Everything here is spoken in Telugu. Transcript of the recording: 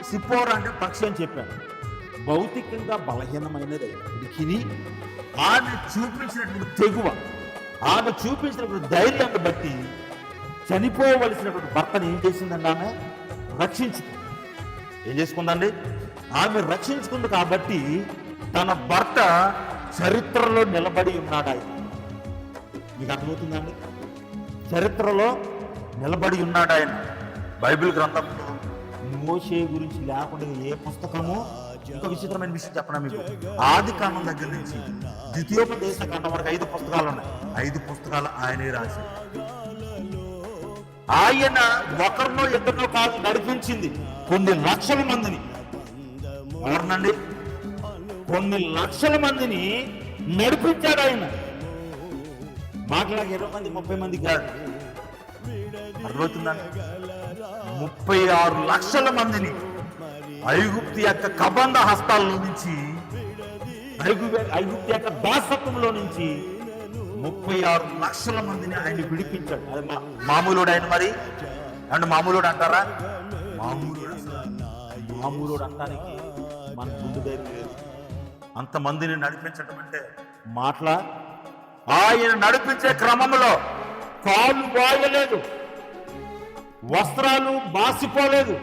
సిపోరా అంటే పక్షి అని చెప్పాను. భౌతికంగా బలహీనమైనది అయినప్పటికీ ఆమె చూపించినటువంటి తెగువ, ఆమె చూపించినటువంటి ధైర్యాన్ని బట్టి చనిపోవలసినటువంటి భర్తను ఏం చేసిందండి? ఆమె రక్షించుకుంది. ఏం చేసుకుందండి? ఆమె రక్షించుకుంది. కాబట్టి తన భర్త చరిత్రలో నిలబడి ఉన్నాడు. ఆయన మీకు అర్థమవుతుందండి? చరిత్రలో నిలబడి ఉన్నాడు ఆయన. బైబిల్ గ్రంథంలో మోషే గురించి లేకుండా ఏ పుస్తకము, ఇంకో విచిత్రమైన విషయం చెప్పనా మీకు, ఆది కాండం దగ్గర నుంచి ద్వితీయోపదేశ కాండం వరకు 5 పుస్తకాలు ఉన్నాయి. 5 పుస్తకాలు ఆయనే రాశారు. ఆయన ఒకరినో ఇద్దరినో కాదు నడిపించింది కొన్ని లక్షల మందిని. ఎవరినండి? కొన్ని లక్షల మందిని నడిపించాడు ఆయన. మాట్లాడి 20 మంది 30 మంది కాదు. అర్థమవుతుందండి? 36 లక్షల మందిని ఐగుప్తు యొక్క కబంధ హస్తాల్లో నుంచి, ఐగుప్తు యొక్క దాసత్వంలో నుంచి 36 లక్షల మందిని ఆయన విడిపించాడు. అది మామూలుడు ఆయన. మరి అంటే మామూలుడు అంటారా? మామూలుడు అంటానికి మన గుండె ధైర్యం లేదు. అంతమందిని నడిపించడం అంటే మాటల. ఆయన నడిపించే క్రమంలో కాలు వాయలేదు, వస్త్రాలు బాసిపోలేదు,